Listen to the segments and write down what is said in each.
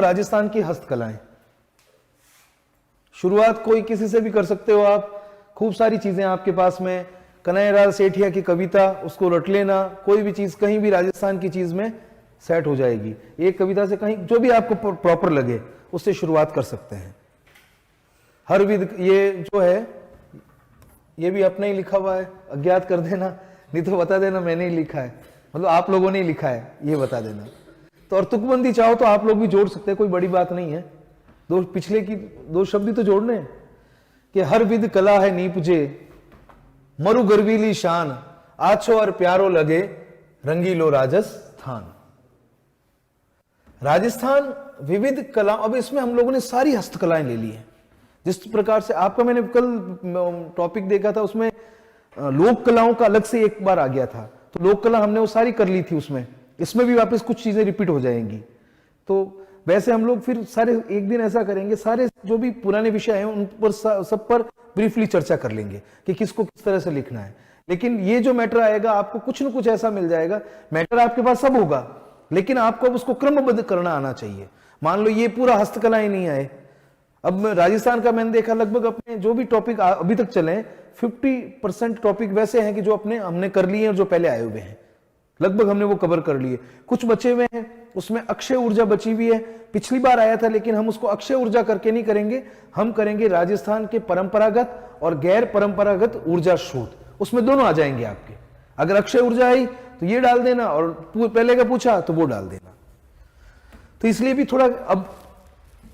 राजस्थान की हस्तकलाएं, शुरुआत कोई किसी से भी कर सकते हो आप, खूब सारी चीजें आपके पास में, कन्हैयालाल सेठिया की कविता, उसको रट लेना, कोई भी चीज कहीं भी राजस्थान की चीज में सेट हो जाएगी। एक कविता से कहीं जो भी आपको प्रॉपर लगे उससे शुरुआत कर सकते हैं। हर विध, ये जो है ये भी अपना ही लिखा हुआ है, अज्ञात कर देना, नहीं तो बता देना मैंने ही लिखा है, मतलब आप लोगों ने ही लिखा है, ये बता देना। तो और तुकबंदी चाहो तो आप लोग भी जोड़ सकते हैं, कोई बड़ी बात नहीं है, दो पिछले की दो शब्द ही तो जोड़ने हैं कि हर विध कला है नीपजे, मरु गर्वीली शान, आछो और प्यारो लगे, रंगीलो राजस्थान। राजस्थान विविध कला, अब इसमें हम लोगों ने सारी हस्तकलाएं ले ली हैं। जिस प्रकार से आपका मैंने कल टॉपिक देखा था, उसमें लोक कलाओं का अलग से एक बार आ गया था, तो लोक कला हमने वो सारी कर ली थी उसमें, इसमें भी वापस कुछ चीजें रिपीट हो जाएंगी। तो वैसे हम लोग फिर सारे एक दिन ऐसा करेंगे, सारे जो भी पुराने विषय हैं उन पर सब पर ब्रीफली चर्चा कर लेंगे कि किसको किस तरह से लिखना है। लेकिन ये जो मैटर आएगा आपको कुछ न कुछ ऐसा मिल जाएगा, मैटर आपके पास सब होगा, लेकिन आपको अब उसको क्रमबद्ध करना आना चाहिए। मान लो ये पूरा हस्तकला ही नहीं आए, अब राजस्थान का मैंने देखा लगभग अपने जो भी टॉपिक अभी तक चले 50% टॉपिक वैसे हैं कि जो अपने हमने कर लिए और जो पहले आए हुए हैं, लगभग हमने वो कवर कर लिए। कुछ बचे हुए हैं, उसमें अक्षय ऊर्जा बची हुई है, पिछली बार आया था, लेकिन हम उसको अक्षय ऊर्जा करके नहीं करेंगे, हम करेंगे राजस्थान के परंपरागत और गैर परंपरागत ऊर्जा स्रोत, उसमें दोनों आ जाएंगे आपके। अगर अक्षय ऊर्जा आई तो ये डाल देना, और पहले का पूछा तो वो डाल देना। तो इसलिए भी थोड़ा अब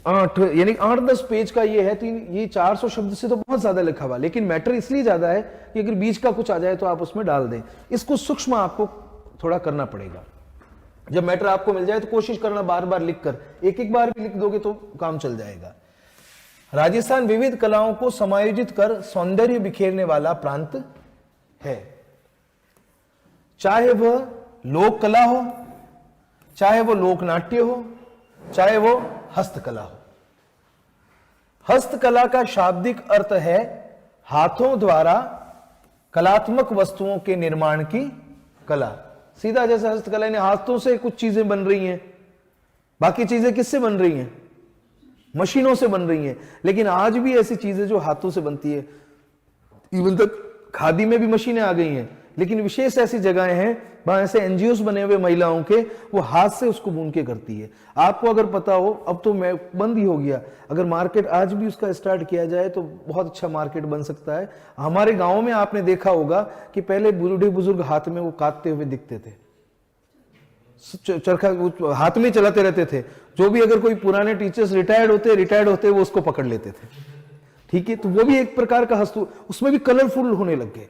8-10 पेज का ये है, तो ये 400 शब्द से तो बहुत ज्यादा लिखा हुआ, लेकिन मैटर इसलिए ज्यादा है कि अगर बीच का कुछ आ जाए तो आप उसमें डाल दें। इसको सूक्ष्म आपको थोड़ा करना पड़ेगा। जब मैटर आपको मिल जाए तो कोशिश करना बार बार लिखकर, एक बार भी लिख दोगे तो काम चल जाएगा। राजस्थान विविध कलाओं को समायोजित कर सौंदर्य बिखेरने वाला प्रांत है, चाहे वह लोक कला हो, चाहे वो लोक नाट्य हो, चाहे वो हस्तकला हो। हस्तकला का शाब्दिक अर्थ है हाथों द्वारा कलात्मक वस्तुओं के निर्माण की कला। सीधा जैसे हस्तकला ने हाथों से कुछ चीजें बन रही हैं, बाकी चीजें किससे बन रही हैं? मशीनों से बन रही हैं। लेकिन आज भी ऐसी चीजें जो हाथों से बनती है, इवन तक खादी में भी मशीनें आ गई हैं, लेकिन विशेष ऐसी जगहें हैं वहां ऐसे एनजीओस बने हुए महिलाओं के, वो हाथ से उसको बुन के करती है। आपको अगर पता हो, अब तो मैं बंद ही हो गया, अगर मार्केट आज भी उसका स्टार्ट किया जाए तो बहुत अच्छा मार्केट बन सकता है। हमारे गांव में आपने देखा होगा कि पहले बूढ़े बुजुर्ग हाथ में वो काटते हुए दिखते थे, चरखा हाथ में चलाते रहते थे। जो भी अगर कोई पुराने टीचर्स रिटायर्ड होते वो उसको पकड़ लेते थे, ठीक है। तो वो भी एक प्रकार का हस्तु, उसमें भी कलरफुल होने लग गए।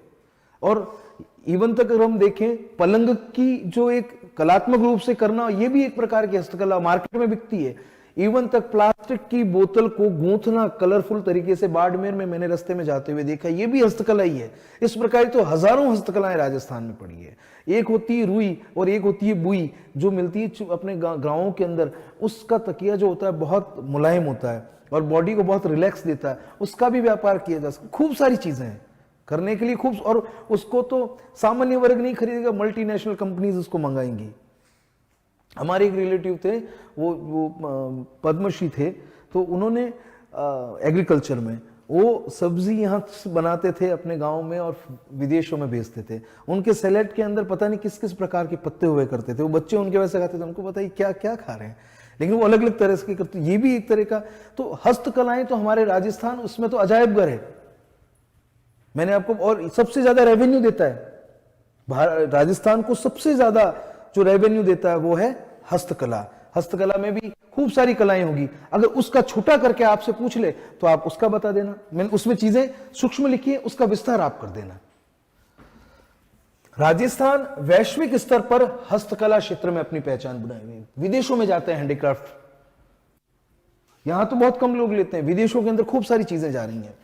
और इवन तक अगर हम देखें, पलंग की जो एक कलात्मक रूप से करना, ये भी एक प्रकार की हस्तकला मार्केट में बिकती है। इवन तक प्लास्टिक की बोतल को गूंथना कलरफुल तरीके से, बाड़मेर में मैंने रास्ते में जाते हुए देखा, ये भी हस्तकला ही है। इस प्रकार तो हजारों हस्तकलाएं राजस्थान में पड़ी है। एक होती है रुई और एक होती है बुई, जो मिलती है अपने गांवों के अंदर। उसका तकिया जो होता है बहुत मुलायम होता है और बॉडी को बहुत रिलैक्स देता है, उसका भी व्यापार किया जा सकता। खूब सारी चीजें हैं करने के लिए, खूब। और उसको तो सामान्य वर्ग नहीं खरीदेगा, मल्टीनेशनल कंपनीज उसको मंगाएंगी। हमारे एक रिलेटिव थे, वो पद्मश्री थे, तो उन्होंने एग्रीकल्चर में वो सब्जी यहाँ बनाते थे अपने गांव में और विदेशों में भेजते थे। उनके सैलेड के अंदर पता नहीं किस किस प्रकार के पत्ते हुए करते थे, वो बच्चे उनके वैसे खाते थे, उनको पता ही क्या क्या खा रहे हैं, लेकिन वो अलग अलग तरह से करते। ये भी एक तरह का, तो हस्तकलाएं तो हमारे राजस्थान, उसमें तो अजायब घर है। मैंने आपको, और सबसे ज्यादा रेवेन्यू देता है राजस्थान को, सबसे ज्यादा जो रेवेन्यू देता है वो है हस्तकला। हस्तकला में भी खूब सारी कलाएं होगी। अगर उसका छोटा करके आपसे पूछ ले तो आप उसका बता देना, मैंने उसमें चीजें सूक्ष्म लिखी है, उसका विस्तार आप कर देना। राजस्थान वैश्विक स्तर पर हस्तकला क्षेत्र में अपनी पहचान बनाई हुई। विदेशों में जाते हैं हैंडीक्राफ्ट, यहां तो बहुत कम लोग लेते हैं, विदेशों के अंदर खूब सारी चीजें जा रही हैं।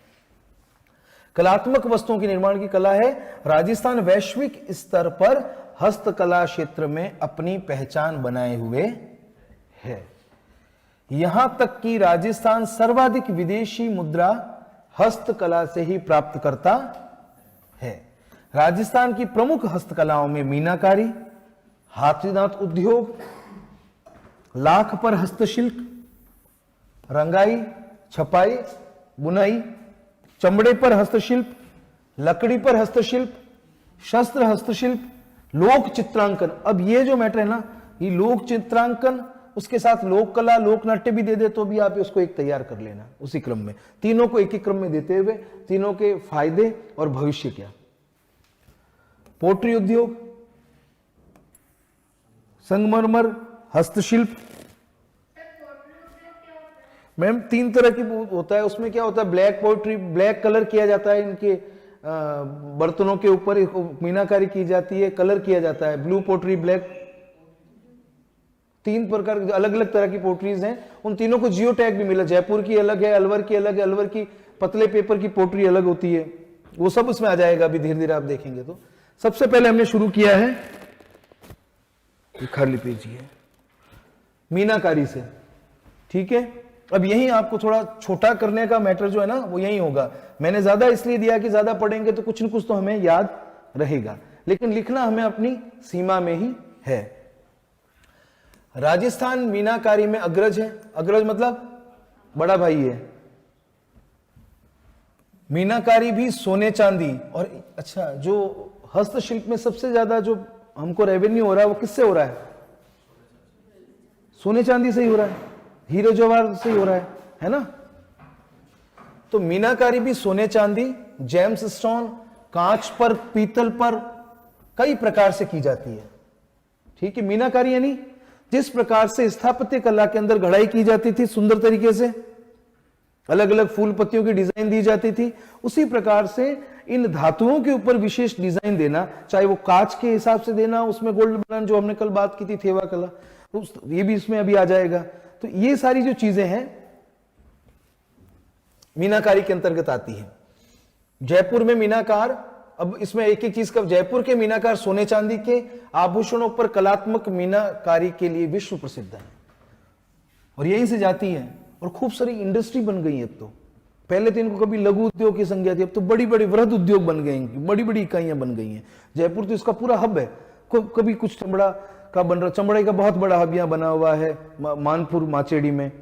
कलात्मक वस्तुओं के निर्माण की कला है। राजस्थान वैश्विक स्तर पर हस्तकला क्षेत्र में अपनी पहचान बनाए हुए है। यहां तक कि राजस्थान सर्वाधिक विदेशी मुद्रा हस्तकला से ही प्राप्त करता है। राजस्थान की प्रमुख हस्तकलाओं में मीनाकारी, हाथीदांत उद्योग, लाख पर हस्तशिल्प, रंगाई, छपाई, बुनाई, चमड़े पर हस्तशिल्प, लकड़ी पर हस्तशिल्प, शस्त्र हस्तशिल्प, लोक चित्रांकन। अब ये जो मैटर है ना, ये लोक चित्रांकन, उसके साथ लोक कला, लोक नाट्य भी दे दे तो भी आप उसको एक तैयार कर लेना उसी क्रम में, तीनों को एक ही क्रम में देते हुए तीनों के फायदे और भविष्य क्या। पोट्री उद्योग, संगमरमर, हस्तशिल्प। मैम 3 तरह की होता है, उसमें क्या होता है, ब्लैक पोट्री, ब्लैक कलर किया जाता है, इनके बर्तनों के ऊपर मीनाकारी की जाती है, कलर किया जाता है, ब्लू पोट्री, ब्लैक। 3 प्रकार अलग अलग तरह की पोट्रीज हैं, उन तीनों को जियो टैग भी मिला, जयपुर की अलग है, अलवर की अलग है, अलवर की पतले पेपर की पोट्री अलग होती है, वो सब उसमें आ जाएगा अभी धीरे धीरे आप देखेंगे। तो सबसे पहले हमने शुरू किया है, खाली पेज है, मीनाकारी से, ठीक है। अब यही आपको थोड़ा छोटा करने का मैटर जो है ना वो यही होगा। मैंने ज्यादा इसलिए दिया कि ज्यादा पढ़ेंगे तो कुछ न कुछ तो हमें याद रहेगा, लेकिन लिखना हमें अपनी सीमा में ही है। राजस्थान मीनाकारी में अग्रज है, अग्रज मतलब बड़ा भाई है। मीनाकारी भी सोने चांदी, और अच्छा जो हस्तशिल्प में सबसे ज्यादा जो हमको रेवेन्यू हो रहा है वो किससे हो रहा है? सोने चांदी से ही हो रहा है, हीरे जवाहर से ही हो रहा है ना। तो मीनाकारी भी सोने चांदी, जेम्स स्टोन, कांच पर, पीतल पर कई प्रकार से की जाती है, ठीक है। मीनाकारी यानी जिस प्रकार से स्थापत्य कला के अंदर घड़ाई की जाती थी सुंदर तरीके से, अलग अलग फूल पत्तियों की डिजाइन दी जाती थी, उसी प्रकार से इन धातुओं के ऊपर विशेष डिजाइन देना, चाहे वो कांच के हिसाब से देना, उसमें गोल्ड बनाना, जो हमने कल बात की थी थेवा कला, ये भी इसमें अभी आ जाएगा। तो ये सारी जो चीजें हैं मीनाकारी के अंतर्गत आती है। जयपुर में मीनाकार, अब इसमें एक एक चीज का, जयपुर के मीनाकार सोने चांदी के आभूषणों पर कलात्मक मीनाकारी के लिए विश्व प्रसिद्ध है, और यहीं से जाती है, और खूब सारी इंडस्ट्री बन गई है। अब तो पहले तो इनको कभी लघु उद्योग की संज्ञा थी, अब तो बड़ी बड़ी वृहद उद्योग बन गए, इनकी बड़ी बड़ी इकाइयां बन गई हैं। जयपुर तो इसका पूरा हब है, कभी कुछ चमड़ा का बन रहा, चमड़े का बहुत बड़ा हब यहां बना हुआ है मानपुर माचेड़ी में।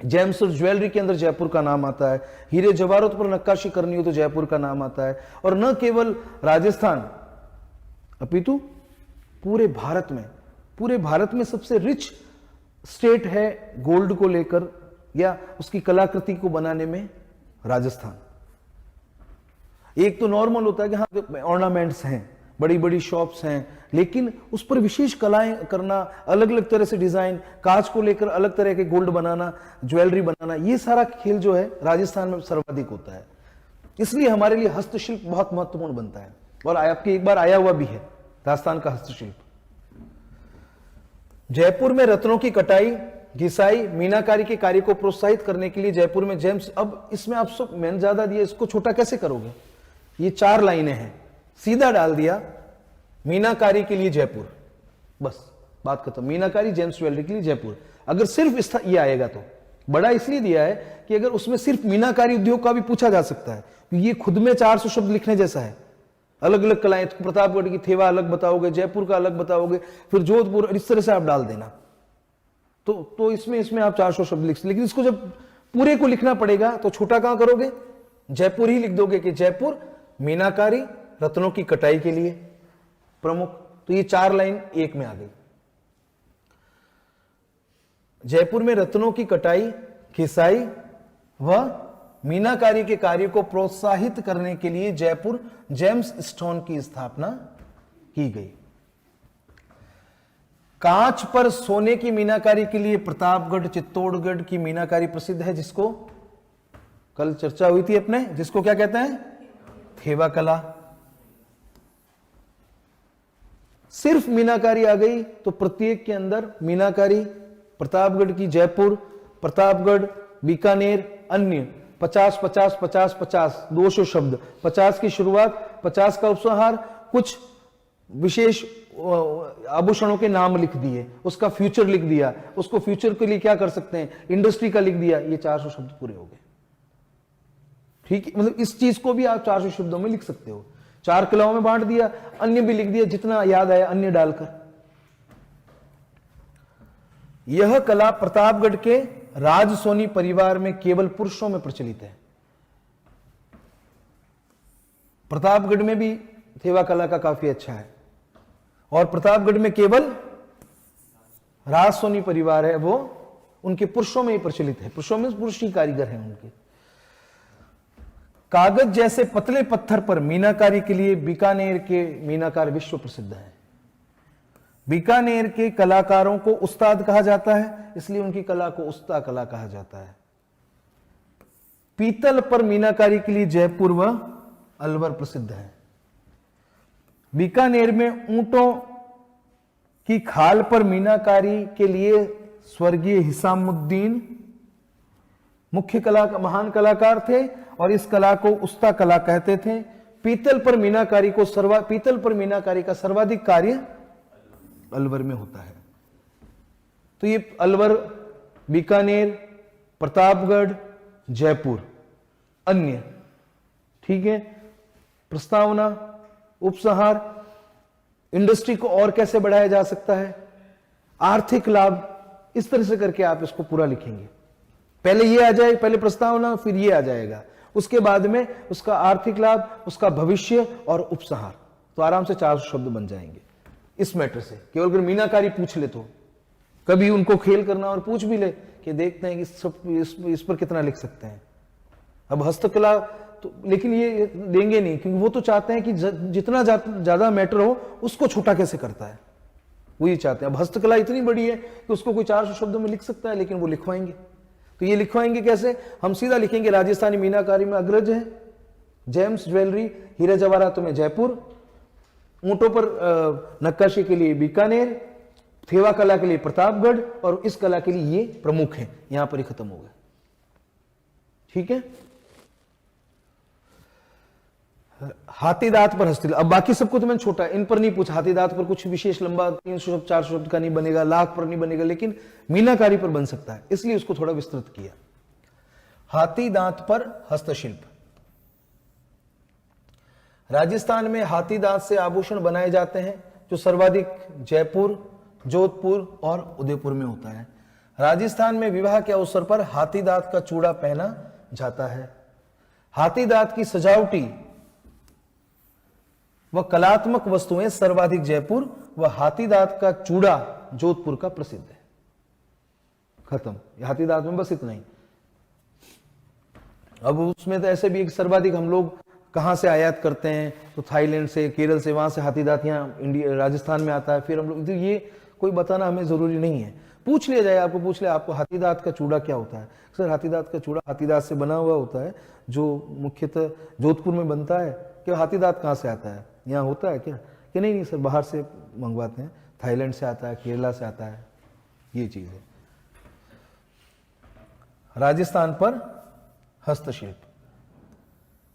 जेम्स और ज्वेलरी के अंदर जयपुर का नाम आता है, हीरे जवाहरात पर नक्काशी करनी हो तो जयपुर का नाम आता है। और न केवल राजस्थान अपितु पूरे भारत में सबसे रिच स्टेट है गोल्ड को लेकर या उसकी कलाकृति को बनाने में राजस्थान। एक तो नॉर्मल होता है कि हाँ ऑर्नामेंट्स हैं, बड़ी बड़ी शॉप्स हैं, लेकिन उस पर विशेष कलाएं करना, अलग अलग तरह से डिजाइन, कांच को लेकर अलग तरह के गोल्ड बनाना, ज्वेलरी बनाना, ये सारा खेल जो है राजस्थान में सर्वाधिक होता है। इसलिए हमारे लिए हस्तशिल्प बहुत महत्वपूर्ण बनता है, और आपके एक बार आया हुआ भी है राजस्थान का हस्तशिल्प। जयपुर में रत्नों की कटाई, घिसाई, मीनाकारी के कार्य को प्रोत्साहित करने के लिए जयपुर में जेम्स, अब इसमें आप सब मैंने ज्यादा दिया, इसको छोटा कैसे करोगे? ये 4 लाइनें हैं, सीधा डाल दिया मीनाकारी के लिए जयपुर, बस बात खत्म। मीनाकारी जेम्स ज्वेलरी के लिए जयपुर। अगर सिर्फ ये आएगा तो बड़ा इसलिए दिया है कि अगर उसमें सिर्फ मीनाकारी उद्योग का भी पूछा जा सकता है, ये खुद में 400 शब्द लिखने जैसा है। अलग अलग कलाएं, प्रतापगढ़ की थेवा अलग बताओगे, जयपुर का अलग बताओगे, फिर जोधपुर, इस तरह से आप डाल देना, तो इसमें आप 400 शब्द लिख, लेकिन इसको जब पूरे को लिखना पड़ेगा तो छोटा कहां करोगे? जयपुर ही लिख दोगे कि जयपुर मीनाकारी रत्नों की कटाई के लिए प्रमुख। तो ये 4 लाइन एक में आ गई। जयपुर में रत्नों की कटाई, घिसाई व मीनाकारी के कार्य को प्रोत्साहित करने के लिए जयपुर जेम्स स्टोन की स्थापना की गई। कांच पर सोने की मीनाकारी के लिए प्रतापगढ़, चित्तौड़गढ़ की मीनाकारी प्रसिद्ध है, जिसको कल चर्चा हुई थी अपने, जिसको क्या कहते हैं? थेवा कला। सिर्फ मीनाकारी आ गई तो प्रत्येक के अंदर मीनाकारी, प्रतापगढ़ की जयपुर, प्रतापगढ़, बीकानेर, अन्य 50 50 50 50 200 शब्द, 50 की शुरुआत, 50 का उपसंहार, कुछ विशेष आभूषणों के नाम लिख दिए, उसका फ्यूचर लिख दिया, उसको फ्यूचर के लिए क्या कर सकते हैं, इंडस्ट्री का लिख दिया, ये 400 शब्द पूरे हो गए। ठीक है, मतलब इस चीज को भी आप 400 शब्दों में लिख सकते हो। 4 कलाओं में बांट दिया, अन्य भी लिख दिया, जितना याद आया अन्य डालकर। यह कला प्रतापगढ़ के राजसोनी परिवार में केवल पुरुषों में प्रचलित है। प्रतापगढ़ में भी थेवा कला का काफी अच्छा है, और प्रतापगढ़ में केवल राजसोनी परिवार है, वो उनके पुरुषों में ही प्रचलित है, पुरुषों में पुरुष ही कारीगर हैं उनके। कागज जैसे पतले पत्थर पर मीनाकारी के लिए बीकानेर के मीनाकार विश्व प्रसिद्ध हैं। बीकानेर के कलाकारों को उस्ताद कहा जाता है, इसलिए उनकी कला को उस्ता कला कहा जाता है। पीतल पर मीनाकारी के लिए जयपुर व अलवर प्रसिद्ध है। बीकानेर में ऊंटों की खाल पर मीनाकारी के लिए स्वर्गीय हिसामुद्दीन मुख्य महान कलाकार थे, और इस कला को उस्ता कला कहते थे। पीतल पर मीनाकारी का सर्वाधिक कार्य अलवर में होता है। तो ये अलवर, बीकानेर, प्रतापगढ़, जयपुर, अन्य, ठीक है। प्रस्तावना, उपसंहार, इंडस्ट्री को और कैसे बढ़ाया जा सकता है, आर्थिक लाभ, इस तरह से करके आप इसको पूरा लिखेंगे। पहले ये आ जाए, पहले प्रस्तावना, फिर ये आ जाएगा, उसके बाद में उसका आर्थिक लाभ, उसका भविष्य और उपसंहार, तो आराम से 400 शब्द बन जाएंगे इस मैटर से। केवल अगर मीनाकारी पूछ ले तो, कभी उनको खेल करना और पूछ भी ले कि देखते हैं कि इस पर कितना लिख सकते हैं। अब हस्तकला तो, लेकिन ये देंगे नहीं, क्योंकि वो तो चाहते हैं कि जितना ज्यादा मैटर हो उसको छोटा कैसे करता है, वो ये चाहते हैं। अब हस्तकला इतनी बड़ी है कि उसको कोई 400 शब्दों में लिख सकता है, लेकिन वो लिखवाएंगे। तो ये लिखवाएंगे कैसे? हम सीधा लिखेंगे राजस्थानी मीनाकारी में अग्रज है, जेम्स ज्वेलरी, हीरा जवाहरात में जयपुर, ऊंटों पर नक्काशी के लिए बीकानेर, थेवा कला के लिए प्रतापगढ़, और इस कला के लिए ये प्रमुख है। यहां पर ही खत्म हो गया, ठीक है। हाथीदांत पर हस्तशिल्प, अब बाकी सबको तो मैंने छोटा, इन पर नहीं पूछा। हाथीदांत पर कुछ विशेष लंबा 300 शब्द 400 शब्द का नहीं बनेगा, लाख पर नहीं बनेगा, लेकिन मीनाकारी पर बन सकता है, इसलिए उसको थोड़ा विस्तृत किया। हाथीदांत पर हस्तशिल्प, राजस्थान में हाथीदांत से आभूषण बनाए जाते हैं, जो सर्वाधिक जयपुर, जोधपुर और उदयपुर में होता है। राजस्थान में विवाह के अवसर पर हाथीदांत का चूड़ा पहना जाता है। हाथीदांत की सजावटी व कलात्मक वस्तुएं सर्वाधिक जयपुर, व हाथीदांत का चूड़ा जोधपुर का प्रसिद्ध है। खत्म, हाथीदांत में बस इतना ही। अब उसमें तो ऐसे भी एक सर्वाधिक हम लोग कहां से आयात करते हैं, तो थाईलैंड से, केरल से, वहां से हाथीदांत यहाँ इंडिया राजस्थान में आता है। फिर हम लोग, तो ये कोई बताना हमें जरूरी नहीं है। पूछ लिया जाए, आपको पूछ लिया आपको हाथीदांत का चूड़ा क्या होता है, सर हाथीदांत का चूड़ा हाथीदांत से बना हुआ होता है, जो मुख्यतः जोधपुर में बनता है। कि हाथीदांत कहाँ से आता है, यहाँ होता है क्या? कि नहीं नहीं सर, बाहर से मंगवाते हैं, थाईलैंड से आता है, केरला से आता है, ये चीज है। राजस्थान पर हस्तशिल्प,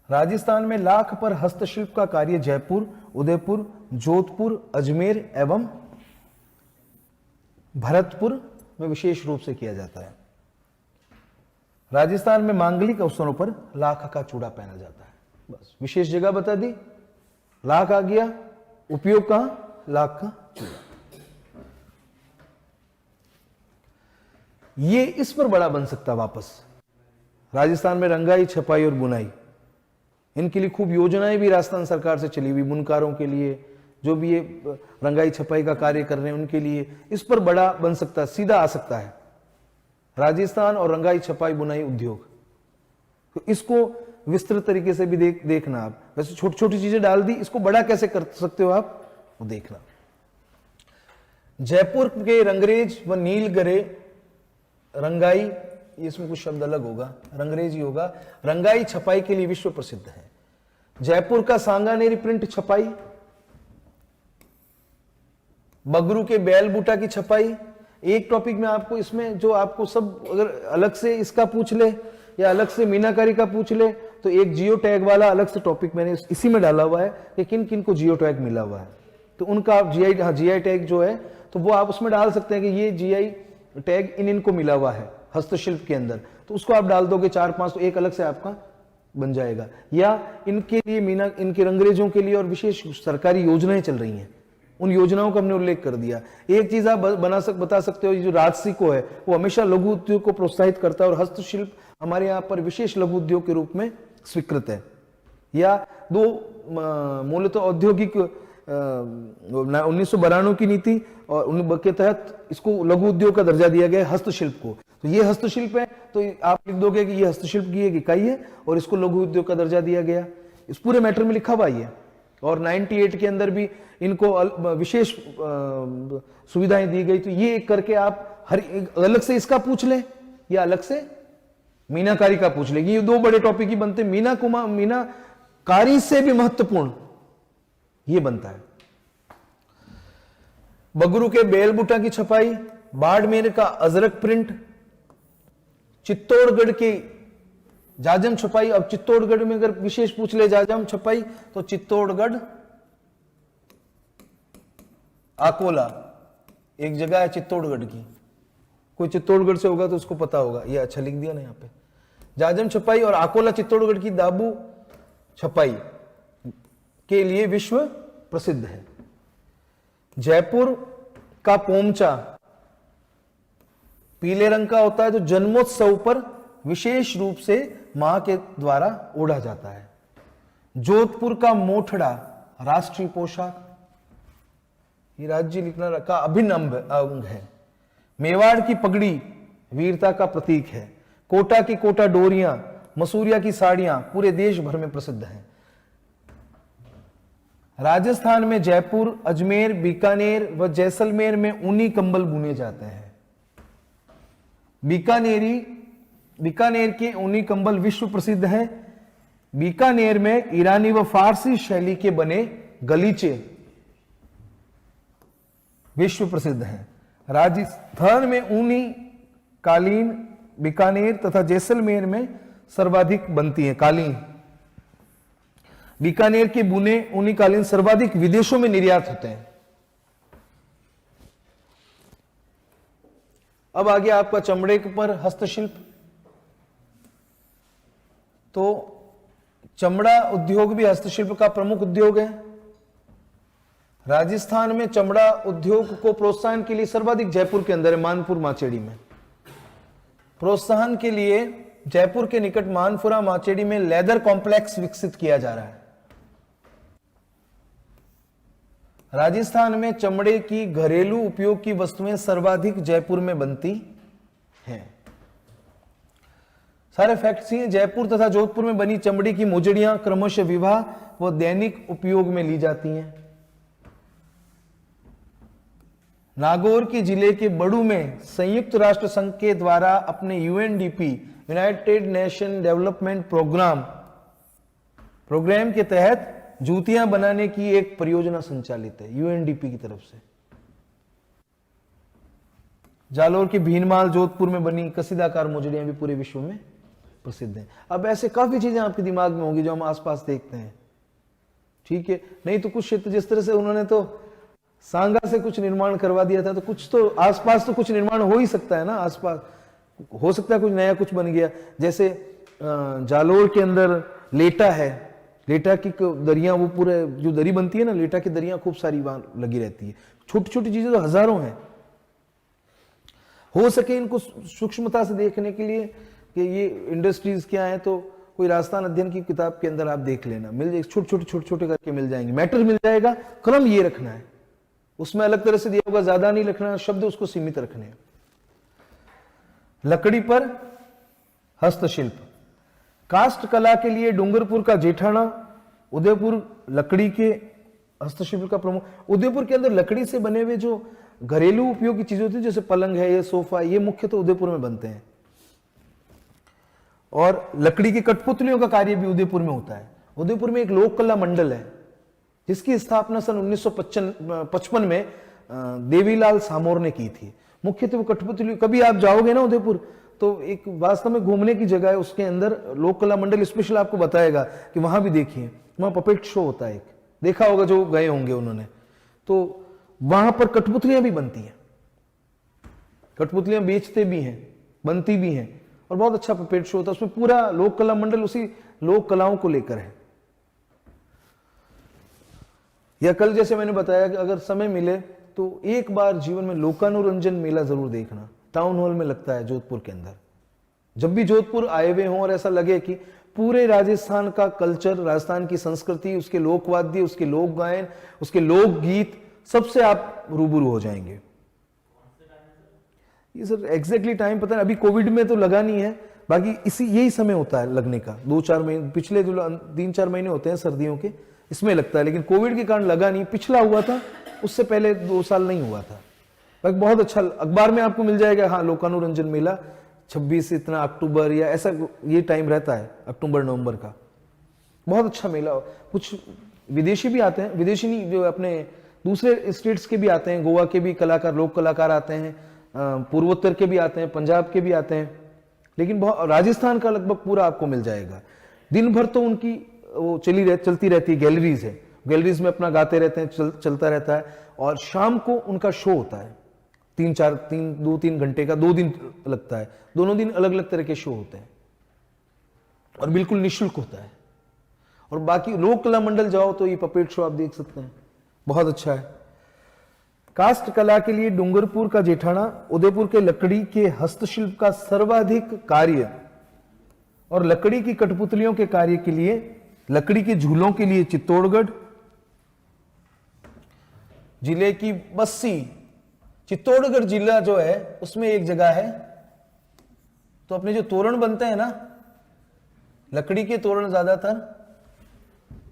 राजस्थान में लाख पर हस्तशिल्प का कार्य जयपुर, उदयपुर, जोधपुर, अजमेर एवं भरतपुर में विशेष रूप से किया जाता है। राजस्थान में मांगलिक अवसरों पर लाख का चूड़ा पहना जाता है। बस विशेष जगह बता दी, लाख आ गया, उपयोग कहां, लाख का चूड़ा। ये इस पर बड़ा बन सकता वापस। राजस्थान में रंगाई, छपाई और बुनाई, इनके लिए खूब योजनाएं भी राजस्थान सरकार से चली हुई, बुनकारों के लिए, जो भी ये रंगाई छपाई का कार्य कर रहे हैं उनके लिए, इस पर बड़ा बन सकता है, सीधा आ सकता है राजस्थान और रंगाई छपाई बुनाई उद्योग। तो इसको विस्तृत तरीके से भी देखना आप। वैसे छोटी छोटी चीजें डाल दी, इसको बड़ा कैसे कर सकते हो आप, वो देखना। जयपुर के रंगरेज व नीलगरे रंगाई, इसमें कुछ शब्द अलग होगा, रंगरेज ही होगा, रंगाई छपाई के लिए विश्व प्रसिद्ध है। जयपुर का सांगानेरी प्रिंट छपाई, बगरू के बैल बूटा की छपाई। एक टॉपिक में आपको इसमें जो आपको सब, अगर अलग से इसका पूछ ले या अलग से मीनाकारी का पूछ ले, तो एक जियो टैग वाला अलग से टॉपिक मैंने इसी में डाला हुआ है कि किन किन को जियो टैग मिला हुआ है। तो उनका आप जीआई टैग जो है, तो वो आप उसमें डाल सकते हैं कि ये जीआई टैग इनको मिला हुआ है हस्तशिल्प के अंदर, तो उसको आप डाल दोगे 4-5, तो एक अलग से आपका बन जाएगा। या इनके लिए इनके रंगरेजों के लिए और विशेष सरकारी योजनाएं चल रही हैं, उन योजनाओं का हमने उल्लेख कर दिया। एक चीज आप बता सकते हो, जो राजसिको है वो हमेशा लघु उद्योग को प्रोत्साहित करता है और हस्तशिल्प हमारे यहाँ पर विशेष लघु उद्योग के रूप में स्वीकृत है। या दो मूलतः औद्योगिक 1992 की नीति और उन के तहत इसको लघु उद्योग का दर्जा दिया गया है हस्तशिल्प को। तो ये हस्तशिल्प है, तो आप लिख दोगे कि ये हस्तशिल्प की एक इकाई है और इसको लघु उद्योग का दर्जा दिया गया। इस पूरे मैटर में लिखा हुआ है। और 98 के अंदर भी इनको विशेष सुविधाएं दी गई। तो ये एक करके आप हर अलग से इसका पूछ लें या अलग से मीनाकारी का पूछ लें। ये दो बड़े टॉपिक ही बनते। मीनाकारी से भी महत्वपूर्ण ये बनता है बगरू के बेलबूटा की छपाई, बाड़मेर का अजरक प्रिंट, चित्तौड़गढ़ की जाजम छपाई। अब चित्तौड़गढ़ में अगर विशेष पूछ ले जाजम छपाई तो चित्तौड़गढ़ आकोला एक जगह है चित्तौड़गढ़ की। कोई चित्तौड़गढ़ से होगा तो उसको पता होगा। ये अच्छा लिख दिया ना यहाँ पे। जाजम छपाई और आकोला चित्तौड़गढ़ की दाबू छपाई के लिए विश्व प्रसिद्ध है। जयपुर का पोमचा पीले रंग का होता है, जो जन्मोत्सव पर विशेष रूप से मां के द्वारा ओढ़ा जाता है। जोधपुर का मोठड़ा राष्ट्रीय पोशाक, ये राज्य लिखना का अभिन्न अंग है। मेवाड़ की पगड़ी वीरता का प्रतीक है। कोटा की कोटा डोरियां, मसूरिया की साड़ियां पूरे देश भर में प्रसिद्ध हैं। राजस्थान में जयपुर, अजमेर, बीकानेर व जैसलमेर में ऊनी कंबल बुने जाते हैं। बीकानेर के ऊनी कंबल विश्व प्रसिद्ध हैं। बीकानेर में ईरानी व फारसी शैली के बने गलीचे विश्व प्रसिद्ध हैं। राजस्थान में ऊनी कालीन बीकानेर तथा जैसलमेर में सर्वाधिक बनती है। कालीन बीकानेर के बुने ऊनी कालीन सर्वाधिक विदेशों में निर्यात होते हैं। अब आ गया आपका चमड़े पर हस्तशिल्प। तो चमड़ा उद्योग भी हस्तशिल्प का प्रमुख उद्योग है। राजस्थान में चमड़ा उद्योग को प्रोत्साहन के लिए सर्वाधिक जयपुर के अंदर है, मानपुर माचेड़ी में। प्रोत्साहन के लिए जयपुर के निकट मानपुरा माचेड़ी में लेदर कॉम्प्लेक्स विकसित किया जा रहा है। राजस्थान में चमड़े की घरेलू उपयोग की वस्तुएं सर्वाधिक जयपुर में बनती हैं। सारे फैक्ट्स ही हैं। जयपुर तथा जोधपुर में बनी चमड़ी की मोजड़ियां क्रमशः विवाह व दैनिक उपयोग में ली जाती हैं। नागौर के जिले के बड़ू में संयुक्त राष्ट्र संघ के द्वारा अपने UNDP United Nation Development Programme के तहत जूतियां बनाने की एक परियोजना संचालित है यूएनडीपी की तरफ से। जालोर की भीनमाल जोधपुर में बनी कसीदाकार मोजड़ियां भी पूरे विश्व में प्रसिद्ध हैं। अब ऐसे काफी चीजें आपके दिमाग में होंगी जो हम आसपास देखते हैं, ठीक है। नहीं तो कुछ क्षेत्र जिस तरह से उन्होंने तो सांगा से कुछ निर्माण करवा दिया था, तो कुछ तो आसपास तो कुछ निर्माण हो ही सकता है ना। आसपास हो सकता है कुछ नया कुछ बन गया। जैसे जालोर के अंदर लेटा है, लेटा की दरिया, वो पूरे जो दरी बनती है ना, लेटा की दरिया खूब सारी वहां लगी रहती है। छोटी छोटी चीजें तो हजारों हैं। हो सके इनको सूक्ष्मता से देखने के लिए कि ये इंडस्ट्रीज क्या है, तो कोई राजस्थान अध्ययन की किताब के अंदर आप देख लेना, मिल जाएगी। छोटे छोटे करके मिल जाएंगे। मैटर मिल जाएगा, क्रम ये रखना है। उसमें अलग तरह से दिया होगा, ज्यादा नहीं रखना, शब्द उसको सीमित रखने हैं। लकड़ी पर हस्तशिल्प, कास्ट कला के लिए डूंगरपुर का जेठाना, उदयपुर लकड़ी के हस्तशिल्प का प्रमुख। उदयपुर के अंदर लकड़ी से बने हुए जो घरेलू उपयोग की चीजें होती है, जैसे पलंग है, ये सोफा, ये मुख्य तो उदयपुर में बनते हैं। और लकड़ी की कठपुतलियों का कार्य भी उदयपुर में होता है। उदयपुर में एक लोक कला मंडल है जिसकी स्थापना सन 1955 में देवीलाल सामोर ने की थी। मुख्यतः वो कठपुतली, कभी आप जाओगे ना उदयपुर तो एक वास्तव में घूमने की जगह है, उसके अंदर लोक कला मंडल स्पेशल आपको बताएगा कि वहां भी देखिए, वहां पपेट शो होता है। एक देखा होगा जो गए होंगे उन्होंने, तो वहां पर कठपुतलियां भी बनती हैं। कठपुतलियां बेचते भी हैं, बनती भी हैं, और बहुत अच्छा पपेट शो होता है। उसमें पूरा लोक कला मंडल उसी लोक कलाओं को लेकर है। या कल जैसे मैंने बताया कि अगर समय मिले तो एक बार जीवन में लोकानुरंजन मेला जरूर देखना, टाउन हॉल में लगता है जोधपुर के अंदर। जब भी जोधपुर आए हुए हों और ऐसा लगे कि पूरे राजस्थान का कल्चर, राजस्थान की संस्कृति, उसके लोकवाद्य, उसके लोक गायन, उसके लोकगीत, सबसे आप रूबरू हो जाएंगे। ये सर एग्जैक्टली टाइम पता नहीं, अभी कोविड में तो लगा नहीं है, बाकी इसी यही समय होता है लगने का, 2-4 महीने, पिछले जो 3-4 महीने होते हैं सर्दियों के, इसमें लगता है, लेकिन कोविड के कारण लगा नहीं। पिछला हुआ था, उससे पहले 2 साल नहीं हुआ था। बाकी बहुत अच्छा, अखबार में आपको मिल जाएगा, हाँ लोकानुरंजन मेला 26 इतना अक्टूबर या ऐसा ये टाइम रहता है, अक्टूबर नवंबर का। बहुत अच्छा मेला, कुछ विदेशी भी आते हैं, विदेशी नहीं, जो अपने दूसरे स्टेट्स के भी आते हैं, गोवा के भी कलाकार, लोक कलाकार आते हैं, पूर्वोत्तर के भी आते हैं, पंजाब के भी आते हैं, लेकिन बहुत राजस्थान का लगभग पूरा आपको मिल जाएगा। दिन भर तो उनकी वो चलती रहती है, गैलरीज है, गैलरीज में अपना गाते रहते हैं, चलता रहता है, और शाम को उनका शो होता है 2-3 घंटे का, 2 दिन लगता है, दोनों दिन अलग अलग तरह के शो होते हैं और बिल्कुल निःशुल्क होता है। और बाकी लोक कला मंडल जाओ तो ये पपेट शो आप देख सकते हैं, बहुत अच्छा है। काष्ठ कला के लिए डूंगरपुर का जेठाना, उदयपुर के लकड़ी के हस्तशिल्प का सर्वाधिक कार्य और लकड़ी की कठपुतलियों के कार्य के लिए, लकड़ी के झूलों के लिए चित्तौड़गढ़ जिले की बस्सी, चित्तौड़गढ़ जिला जो है उसमें एक जगह है, तो अपने जो तोरण बनते हैं ना, लकड़ी के तोरण ज्यादातर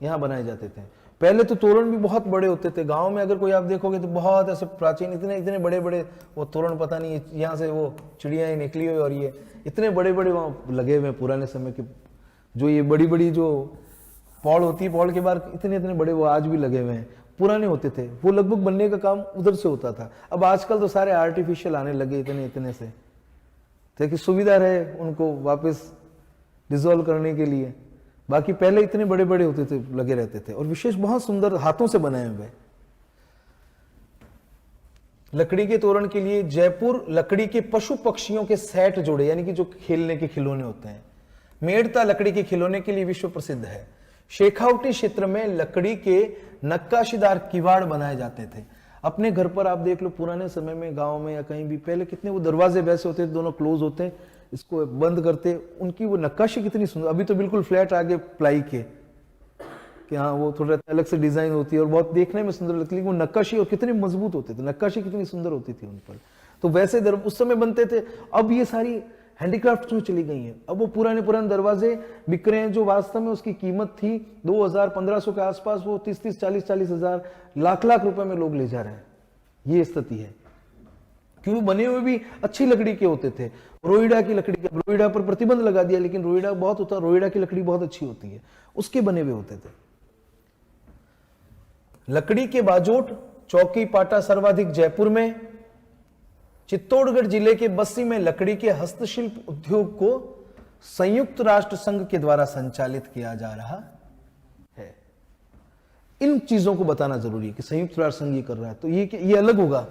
यहां बनाए जाते थे। पहले तो तोरण भी बहुत बड़े होते थे, गांव में अगर कोई आप देखोगे तो बहुत ऐसे प्राचीन, इतने इतने बड़े बड़े वो तोरण, पता नहीं यहाँ से वो चिड़िया निकली हुई और ये इतने बड़े बड़े वहां लगे हुए पुराने समय के, जो ये बड़ी बड़ी जो पौड़ होती है, पौड़ के बाहर इतने इतने बड़े वो आज भी लगे हुए हैं, पुराने होते थे वो, लगभग बनने का काम उधर से होता था। अब आजकल तो सारे आर्टिफिशियल आने लगे इतने इतने से, ताकि सुविधा रहे उनको वापस डिसॉल्व करने के लिए। बाकी पहले इतने बड़े बड़े होते थे, लगे रहते थे, और विशेष बहुत सुंदर हाथों से बनाए हुए। लकड़ी के तोरण के लिए जयपुर लकड़ी के पशु पक्षियों के सेट जोड़े, यानी कि जो खेलने के खिलौने होते हैं। मेड़ता लकड़ी के खिलौने के लिए विश्व प्रसिद्ध है। शेखावटी क्षेत्र में लकड़ी के नक्काशीदार किवाड़ बनाए जाते थे। अपने घर पर आप देख लो, पुराने समय में गांव में या कहीं भी पहले कितने वो दरवाजे वैसे होते थे, दोनों क्लोज होते हैं, इसको बंद करते, उनकी वो नक्काशी कितनी सुंदर। अभी तो बिल्कुल फ्लैट आगे प्लाई के, कि हाँ वो थोड़ा अलग से डिजाइन होती है और बहुत देखने में सुंदर लगती है, लेकिन वो नक्काशी और कितने मजबूत होते थे, नक्काशी कितनी सुंदर होती थी उन पर। तो वैसे उस समय बनते थे। अब ये सारी हैंडीक्राफ्ट में चली गई है। अब वो पुराने पुराने दरवाजे बिक रहे हैं, जो वास्तव में उसकी कीमत थी 2000-1500 के आसपास, वो 30-30, 40-40 हजार, लाख रुपए में लोग ले जा रहे हैं। ये स्थिति है, क्योंकि बने हुए भी अच्छी लकड़ी के होते थे। रोइडा की लकड़ी के, रोइडा पर प्रतिबंध लगा दिया, लेकिन रोइडा बहुत होता, रोइडा की लकड़ी बहुत अच्छी होती है, उसके बने हुए होते थे। लकड़ी के बाजोट, चौकी पाटा सर्वाधिक जयपुर में। चित्तौड़गढ़ जिले के बस्सी में लकड़ी के हस्तशिल्प उद्योग को संयुक्त राष्ट्र संघ के द्वारा संचालित किया जा रहा है। इन चीजों को बताना जरूरी है कि संयुक्त राष्ट्र संघ ये कर रहा है, तो ये अलग होगा।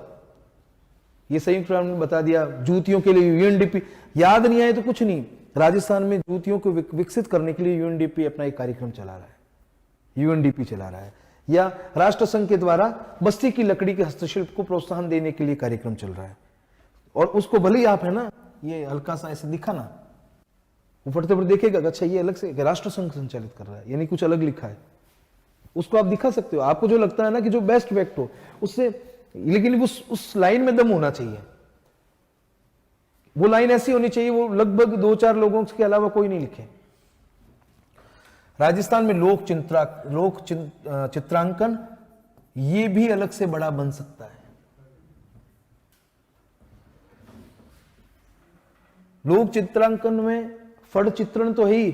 ये संयुक्त राष्ट्र ने बता दिया। जूतियों के लिए यूएनडीपी, याद नहीं आए तो कुछ नहीं, राजस्थान में जूतियों को विकसित करने के लिए यूएनडीपी अपना एक कार्यक्रम चला रहा है, यूएनडीपी चला रहा है, या राष्ट्र संघ के द्वारा बस्ती की लकड़ी के हस्तशिल्प को प्रोत्साहन देने के लिए कार्यक्रम चल रहा है। और उसको भले ही आप है ना, ये हल्का सा ऐसे दिखा ना, पढ़ते पढ़ते देखेगा, अच्छा ये अलग से राष्ट्र संघ संचालित कर रहा है, यानी कुछ अलग लिखा है, उसको आप दिखा सकते हो। आपको जो लगता है ना कि जो बेस्ट व्यक्त हो उससे, लेकिन उस लाइन में दम होना चाहिए। वो लाइन ऐसी होनी चाहिए, वो लगभग 2-4 लोगों के अलावा कोई नहीं लिखे। राजस्थान में लोक चित्रांकन ये भी अलग से बड़ा बन सकता है। लोक चित्रांकन में फड़ चित्रण तो है ही,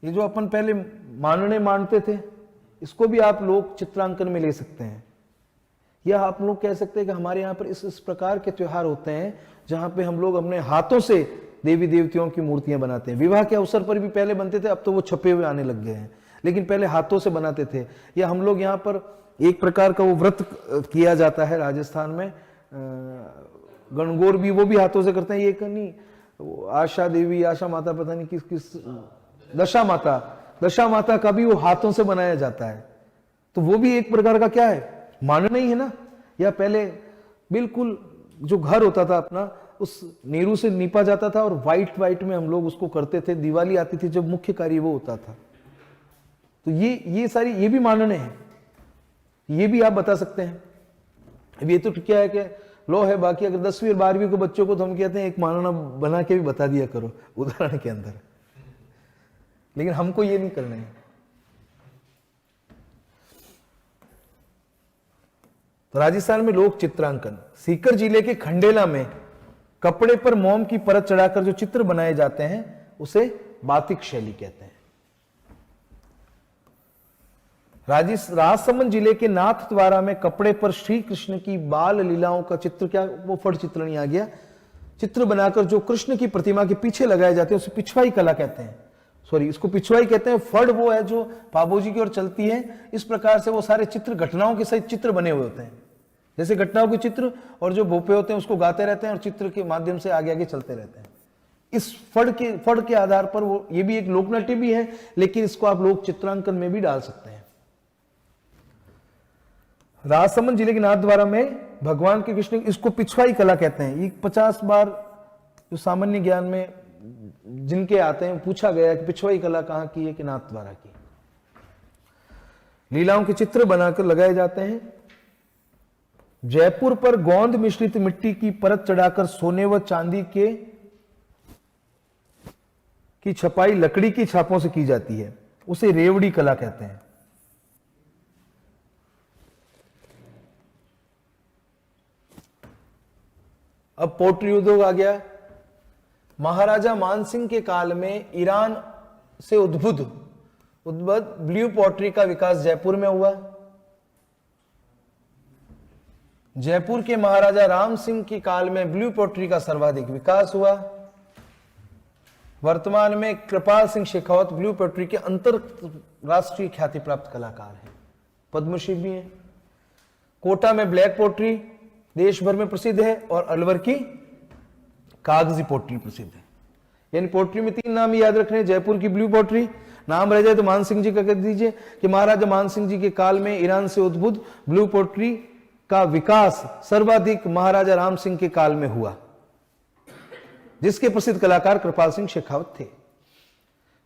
ये जो अपन पहले मानते थे, इसको भी आप लोक चित्रांकन में ले सकते हैं। या आप लोग कह सकते हैं कि हमारे यहाँ पर इस प्रकार के त्योहार होते हैं जहां पे हम लोग अपने हाथों से देवी देवतियों की मूर्तियां बनाते हैं। विवाह के अवसर पर भी पहले बनते थे, अब तो वो छपे हुए आने लग गए हैं, लेकिन पहले हाथों से बनाते थे। या हम लोग यहाँ पर एक प्रकार का वो व्रत किया जाता है राजस्थान में, गणगौर भी, वो भी हाथों से करते हैं। ये नहीं, वो आशा देवी, आशा माता, पता नहीं किस दशा माता का भी वो हाथों से बनाया जाता है। तो वो भी एक प्रकार का क्या है, मानना ही है ना। या पहले बिल्कुल जो घर होता था अपना, उस नीरू से नीपा जाता था और वाइट में हम लोग उसको करते थे, दिवाली आती थी जब मुख्य कार्य वो होता था। तो ये सारी ये भी मानने हैं, ये भी आप बता सकते हैं। अब ये तो क्या है कि लो है, बाकी अगर 10वीं और 12वीं को बच्चों को तो हम कहते हैं एक मानना बना के भी बता दिया करो उदाहरण के अंदर, लेकिन हमको ये नहीं करना है। तो राजस्थान में लोक चित्रांकन, सीकर जिले के खंडेला में कपड़े पर मोम की परत चढ़ाकर जो चित्र बनाए जाते हैं उसे बातिक शैली कहते हैं। राजसमंद जिले के नाथ द्वारा में कपड़े पर श्री कृष्ण की बाल लीलाओं का चित्र, क्या वो फट चित्रण ही आ गया, चित्र बनाकर जो कृष्ण की प्रतिमा के पीछे लगाए जाते हैं उसे पिछवाई कला कहते हैं। सॉरी, इसको पिछवाई कहते हैं। फड़ वो है जो पाबोजी की ओर चलती है। इस प्रकार से वो सारे चित्र घटनाओं के सहित चित्र बने हुए होते हैं, जैसे घटनाओं के चित्र, और जो भोपे होते हैं उसको गाते रहते हैं और चित्र के माध्यम से आगे आगे चलते रहते हैं। इस फड़ के आधार पर वो, ये भी एक लोकनाट्य भी है, लेकिन इसको आप लोक चित्रांकन में भी डाल सकते हैं। राजसमंद जिले के नाथद्वारा में भगवान के कृष्ण, इसको पिछवाई कला कहते हैं। ये 50 बार जो सामान्य ज्ञान में जिनके आते हैं पूछा गया कि पिछवाई कला कहां की है, कि नाथद्वारा की। लीलाओं के चित्र बनाकर लगाए जाते हैं। जयपुर पर गोंद मिश्रित मिट्टी की परत चढ़ाकर सोने व चांदी की छपाई लकड़ी की छापों से की जाती है, उसे रेवड़ी कला कहते हैं। अब पोट्री उद्योग आ गया। महाराजा मानसिंह के काल में ईरान से उद्भुत ब्लू पोट्री का विकास जयपुर में हुआ। जयपुर के महाराजा राम सिंह के काल में ब्लू पोट्री का सर्वाधिक विकास हुआ। वर्तमान में कृपाल सिंह शेखावत ब्लू पोट्री के अंतरराष्ट्रीय ख्याति प्राप्त कलाकार हैं, पद्मश्री भी हैं। कोटा में ब्लैक पोट्री देश भर में प्रसिद्ध है और अलवर की कागजी पोट्री प्रसिद्ध है। यानी पोट्री में 3 नाम याद रखने हैं। जयपुर की ब्लू पोट्री, नाम रह जाए तो मान सिंह जी का कह दीजिए कि महाराजा मान सिंह जी के काल में ईरान से उद्भुत ब्लू पोट्री का विकास सर्वाधिक महाराजा राम सिंह के काल में हुआ, जिसके प्रसिद्ध कलाकार कृपाल सिंह शेखावत थे।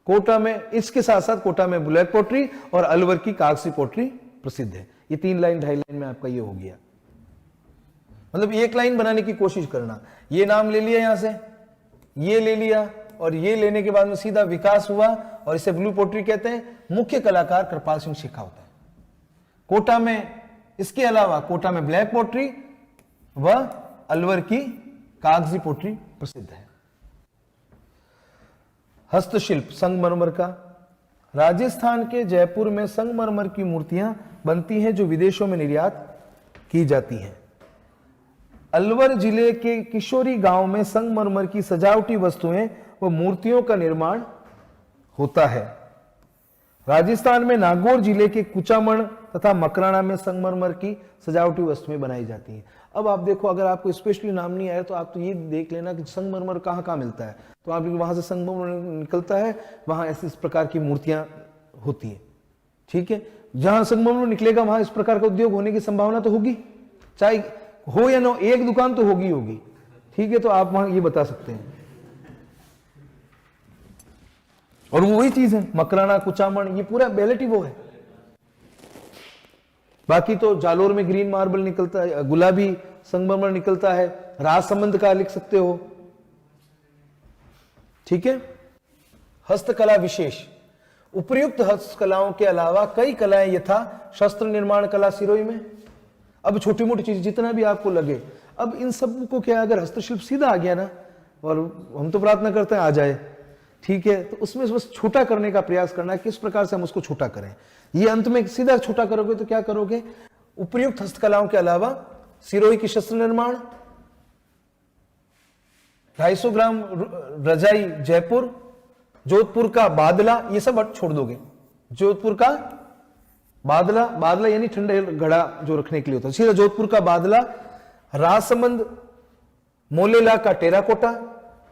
कोटा में, इसके साथ साथ कोटा में ब्लैक पोट्री और अलवर की कागजी पोट्री प्रसिद्ध है। ये 3 लाइन 2.5 लाइन में आपका ये हो गया। मतलब एक लाइन बनाने की कोशिश करना। ये नाम ले लिया, यहां से ये ले लिया, और ये लेने के बाद में सीधा विकास हुआ, और इसे ब्लू पोट्री कहते हैं। मुख्य कलाकार कृपाल सिंह शेखावत है। कोटा में, इसके अलावा कोटा में ब्लैक पोट्री व अलवर की कागजी पोट्री प्रसिद्ध है। हस्तशिल्प संगमरमर का, राजस्थान के जयपुर में संगमरमर की मूर्तियां बनती हैं जो विदेशों में निर्यात की जाती हैं। अलवर जिले के किशोरी गांव में संगमरमर की सजावटी वस्तुएं व मूर्तियों का निर्माण होता है। राजस्थान में नागौर जिले के कुचामण तथा मकराना में संगमरमर की सजावटी वस्तुएं बनाई जाती हैं। अब आप देखो, अगर आपको स्पेशली नाम नहीं आया तो आप तो ये देख लेना कि संगमरमर कहाँ कहाँ मिलता है, तो आप वहां से संगमरमर निकलता है, वहां ऐसे इस प्रकार की मूर्तियां होती हैं। ठीक है, जहां संगमरमर निकलेगा वहां इस प्रकार का उद्योग होने की संभावना तो होगी, चाहे हो या ना, एक दुकान तो होगी। ठीक है, तो आप वहां ये बता सकते हैं। और वो वही चीज है, मकराना कुचामण, ये पूरा बेलेट ही वो है। बाकी तो जालोर में ग्रीन मार्बल निकलता है, गुलाबी संगमरमर निकलता है, राजसमंद का लिख सकते हो। ठीक है। हस्तकला विशेष, उपर्युक्त हस्तकलाओं के अलावा कई कलाएं यथा शस्त्र निर्माण कला सिरोही में। अब छोटी मोटी चीज जितना भी आपको लगे, अब इन सब को क्या, अगर हस्तशिल्प सीधा आ गया ना, और हम तो प्रार्थना करते हैं आ जाए, ठीक है, तो उसमें बस छोटा करने का प्रयास करना है, किस प्रकार से हम उसको छोटा करें। ये अंत में सीधा छोटा करोगे तो क्या करोगे, उपर्युक्त हस्तकलाओं के अलावा सिरोही की शस्त्र निर्माण, 250 ग्राम रजाई जयपुर, जोधपुर का बादला, ये सब छोड़ दोगे। जोधपुर का बादला यानी ठंडे घड़ा जो रखने के लिए होता है, सीधा जोधपुर का बादला, राजसमंद मोलेला का टेराकोटा,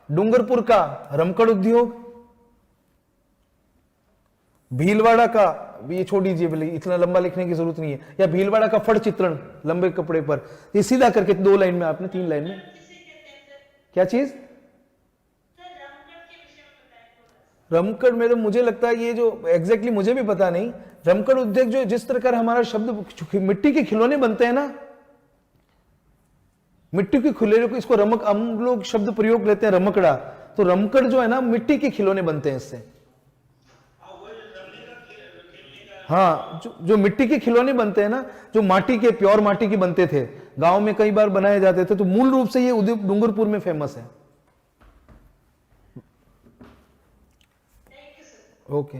डूंगरपुर का रमकड़ उद्योग, भीलवाड़ा का ये छोड़ दीजिए, बोले इतना लंबा लिखने की जरूरत नहीं है। या भीलवाड़ा का फड़ चित्रण लंबे कपड़े पर, ये सीधा करके 2 लाइन में आपने 3 लाइन में क्या चीज, रमकड़ में तो मुझे लगता है ये जो एग्जैक्टली मुझे भी पता नहीं, रमकड़ उद्योग जो जिस प्रकार हमारा शब्द मिट्टी के खिलौने बनते हैं ना, मिट्टी के खिलौने को, इसको रमक, हम लोग शब्द प्रयोग लेते हैं रमकड़ा, तो रमकड़ जो है ना मिट्टी के खिलौने बनते हैं इससे। हाँ, जो मिट्टी के खिलौने बनते हैं ना, जो माटी के, प्योर माटी के बनते थे, गांव में कई बार बनाए जाते थे, तो मूल रूप से ये उद्योग डूंगरपुर में फेमस है। ओके,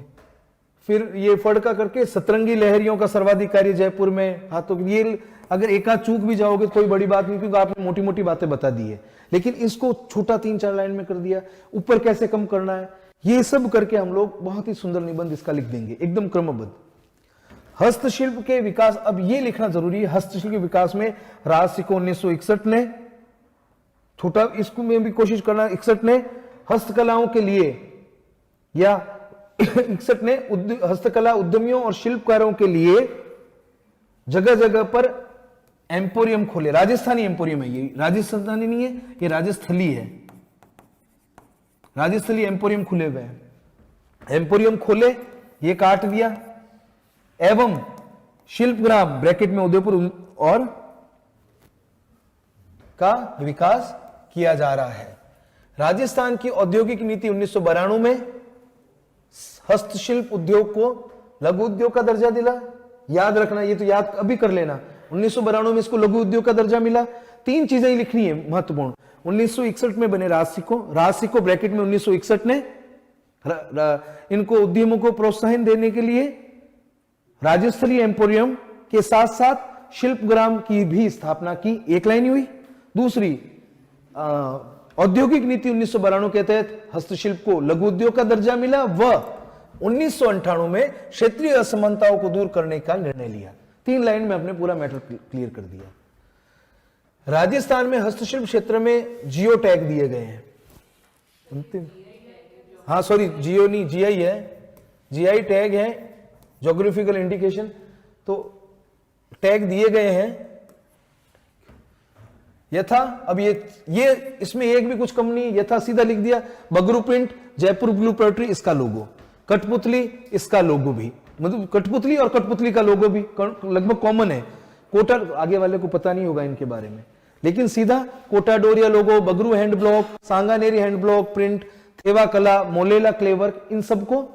फिर ये फड़ का करके सतरंगी लहरियों का सर्वाधिकारी जयपुर में। हाँ, तो ये अगर एक आध चूक भी जाओगे तो कोई बड़ी बात नहीं, क्योंकि आपने मोटी मोटी बातें बता दी है, लेकिन इसको छोटा 3-4 लाइन में कर दिया। ऊपर कैसे कम करना है, ये सब करके हम लोग बहुत ही सुंदर निबंध इसका लिख देंगे, एकदम क्रमबद्ध। हस्तशिल्प के विकास, अब ये लिखना जरूरी है, हस्तशिल्प के विकास में राजसी को 1961 ने, छोटा इसको में भी कोशिश करना, 61 ने हस्तकलाओं के लिए, या 61 ने हस्तकला उद्यमियों और शिल्पकारों के लिए जगह जगह पर एम्पोरियम खोले। राजस्थानी एम्पोरियम है ये, राजस्थानी नहीं है ये, राजस्थली है, राजस्थली एम्पोरियम खुले हुए हैं। एम्पोरियम खोले, ये काट दिया, एवं शिल्पग्राम ब्रैकेट में उदयपुर और का विकास किया जा रहा है। राजस्थान की औद्योगिक नीति 1992 में हस्तशिल्प उद्योग को लघु उद्योग का दर्जा दिला। याद रखना, ये तो याद अभी कर लेना, 1992 में इसको लघु उद्योग का दर्जा मिला। 3 चीजें ही लिखनी है महत्वपूर्ण। 1961 में बने राजसी को ब्रैकेट में 1961 ने इनको उद्यमों को प्रोत्साहन देने के लिए राजस्थली एम्पोरियम के साथ साथ शिल्पग्राम की भी स्थापना की। एक लाइन हुई। दूसरी, औद्योगिक नीति 1992 के तहत हस्तशिल्प को लघु उद्योग का दर्जा मिला व 1998 में क्षेत्रीय असमानताओं को दूर करने का निर्णय लिया। 3 लाइन में अपने पूरा मैटर क्लियर कर दिया। राजस्थान में हस्तशिल्प क्षेत्र में जियो टैग दिए गए हैं। अंतिम, हाँ सॉरी, जियो नहीं, जीआई है, जीआई टैग है, ज्योग्राफिकल इंडिकेशन, तो टैग दिए गए हैं यथा। अब ये इसमें एक भी कुछ कम नहीं, यथा सीधा लिख दिया। Bagru print, Jaipur blue poetry, इसका लोगो। कठपुतली, इसका लोगो भी, मतलब कठपुतली और कठपुतली का लोगो भी लगभग कॉमन है। कोटा, आगे वाले को पता नहीं होगा इनके बारे में, लेकिन सीधा कोटा डोरिया लोगो, Bagru hand block, Sanganeri hand block print, Thewa कला, मोलेला क्लेवर्क, इन सबको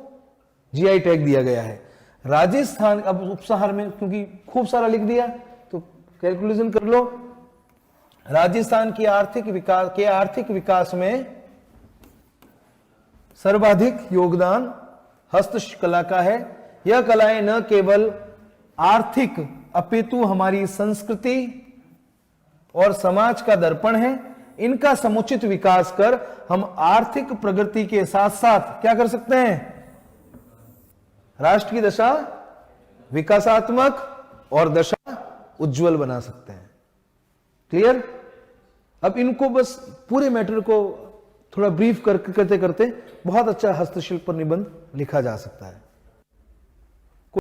जीआई टैग दिया गया है। राजस्थान, अब उपसहार में क्योंकि खूब सारा लिख दिया तो कैलकुलेशन कर लो। राजस्थान की आर्थिक विकास में सर्वाधिक योगदान हस्तकला का है। यह कलाएं न केवल आर्थिक अपितु हमारी संस्कृति और समाज का दर्पण है। इनका समुचित विकास कर हम आर्थिक प्रगति के साथ साथ क्या कर सकते हैं, राष्ट्र की दशा विकासात्मक और दशा उज्जवल बना सकते हैं। क्लियर? अब इनको बस पूरे मैटर को थोड़ा ब्रीफ करते करते बहुत अच्छा हस्तशिल्प पर निबंध लिखा जा सकता है।